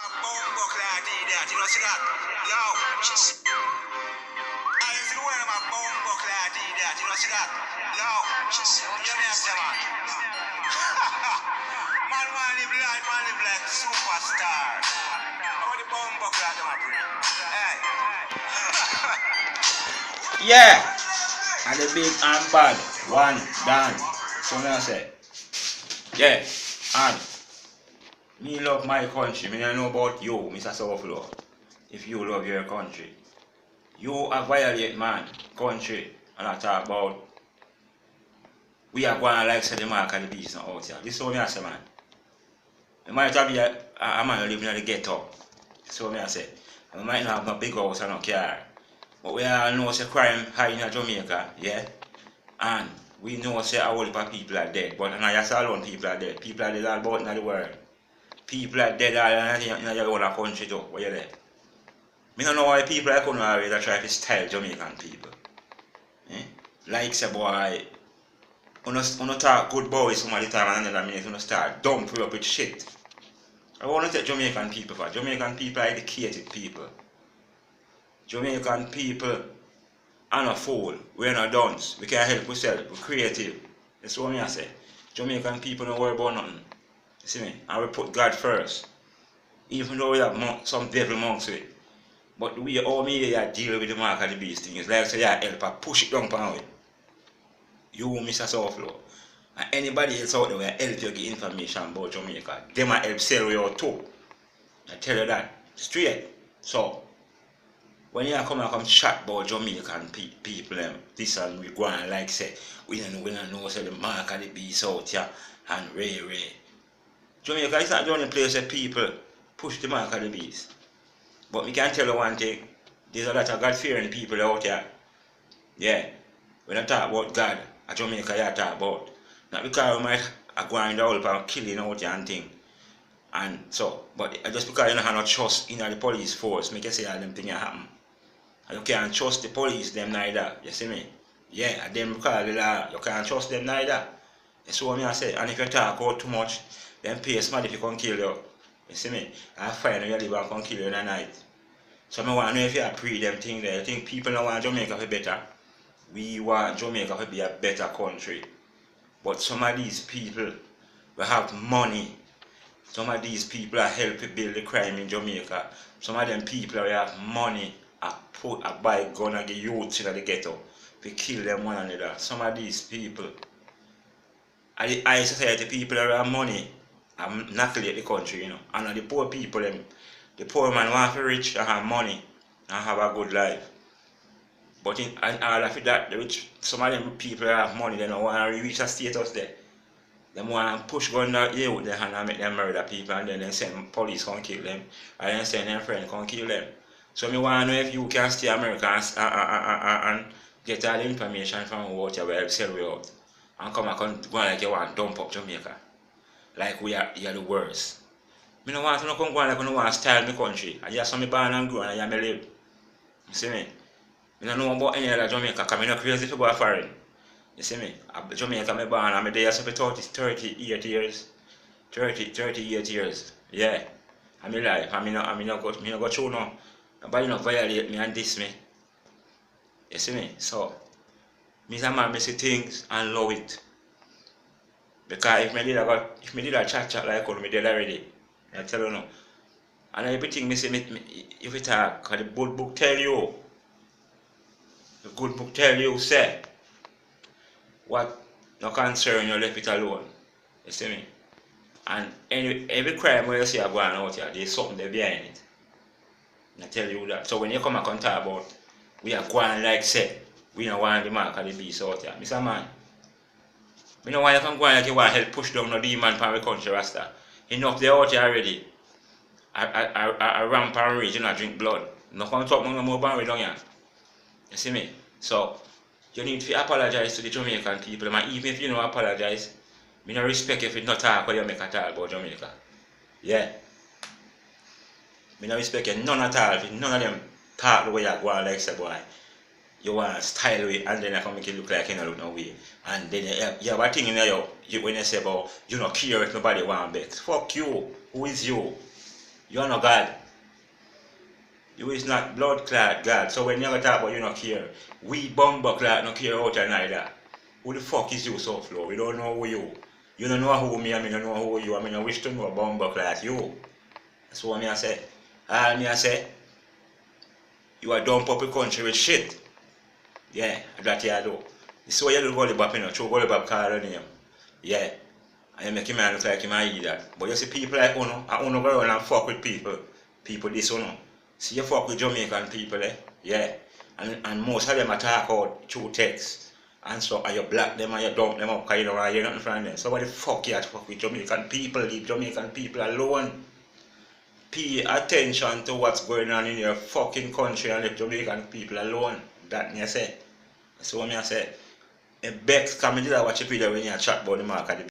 Bombo clad that, you know, see that? Yo, just. I see the word of my bombo clad that, you know, see that? Yo, just. You may have said, man. Man, live life, man, live like superstar. How the bombo clad them up? Hey. Yeah, and the big and bad one done. So now I say, yeah, and me love my country. Me I know about you, Mr. Souflo. If you love your country, you are violate man country, and I talk about we are going like say the mark of the beast now out here. This is what me I say, man. I might have be a man living in the ghetto. This is what me I say. I might not have no big house and no car. But we all know say crime high in Jamaica, yeah? And we know say a whole heap of people are dead. But not just alone people are dead. People are dead all about in the world. People are dead all in your own country too. What you there? I don't know why people are coming always try to style Jamaican people. Eh? Like say boy, when talk good boys some of the time and another minute when start dump you up with shit. I want to take Jamaican people for. Jamaican people are educated people. Jamaican people are not fool. We're not dunce. We can't help ourselves. We're creative. That's what I say. Jamaican people don't worry about nothing. You see me? And we put God first. Even though we have some devil monks with it. But the way all me deal with the mark of the beast thing is like say help her push it down upon it. You Mr. Souflo. And anybody else out there will help you get information about Jamaica. They might help sell you out too. I tell you that. Straight. So when you come chat about Jamaican people, this and we go on like say, we don't know say the mark of the beast out here and Ray. Jamaica is not the only place that people push the mark of the beast. But we can tell you one thing, there's a lot of God-fearing people out here. Yeah. When I talk about God, at Jamaica you talk about. Not because we might go on the whole and killing out here and thing. And so, but just because you don't have no trust in the police force, make you say all them things happen. And you can't trust the police them neither. You see me? Yeah, and them because the law, you can't trust them neither. That's what I say. And if you talk out too much, then pay somebody if you can kill you. You see me? I find you live and can kill you in the night. So I want to know if you pre them thing there. You think people don't want Jamaica to be better? We want Jamaica to be a better country. But some of these people will have money. Some of these people are helping build the crime in Jamaica. Some of them people will have money and buy gun and get youths in the ghetto to kill them one another. Some of these people, and the high society people that have money and knuckle the country, you know. And the poor people, the poor man want to be rich and have money and have a good life. But in all of that, the rich, some of them people that have money, they don't want to reach a status there. They want to push gun out there and make them murder people and then they send police come kill them. And then send their friend come kill them. So I want to know if you can stay in America and get all the information from out here where sell you out. And come and go like you want to dump up Jamaica. Like you're the worst. I don't want to come like you want to style my country. And just me born and grown and I live. You see me? I don't know about any other Jamaica because I'm not crazy to go foreign. You see me? Jamaica I'm born and I'm there for 38 years. 38 years. Yeah. I'm alive. I'm not go through now. Nobody not violate me and diss me. You see me? So, Mr. Man, I see things and love it. Because if me did a chat like how me did already, I tell you now. And everything me say, if you talk, because the good book tell you, say, what no concern you left it alone. You see me? And every crime where you see a going out here, there's something there behind it. I tell you that. So when you come and talk about we are going like say, we don't want the mark of the beast out here. Mr. Man, we don't want you can go like you want to help push down the demon from the country, Rasta. Enough they out here already. I ramp and rage and I drink blood. No come talk no more about down here. You see me? So you need to apologize to the Jamaican people. And even if you don't apologize, I don't respect you if you not talk when you make a talk about Jamaica. Yeah. I don't respect you none at all. If none of them talk the way you go like say boy, you want to style it and then I can make it look like you don't look no way. And then you have a thing in you when you say about you don't care if nobody want back. Fuck you. Who is you? You're not God. You is not blood clot God. So when you talk about you not care, we bumper clot not care out and neither. Who the fuck is you, souflo? We don't know who you. You don't know who me, I mean, I know who you. I mean, I wish to know a bumper clot you. That's what me I say. All me I say, you are dump up the country with shit. Yeah, that you do. This way you do gully bap, you know, through gully bap call her name. Yeah. And you make him look like him I eat that. But you see people like Uno, and Uno go around and fuck with people. People this Uno. See you fuck with Jamaican people, eh? Yeah. And most of them talk out through text. And so and you block them and you dump them up because you don't want to hear nothing from them. So why the fuck you have to fuck with Jamaican people? Leave Jamaican people alone. Pay attention to what's going on in your fucking country and leave Jamaican people alone. That me I say. That's what me I say. A Bex, come and watch a video when you chat about the market.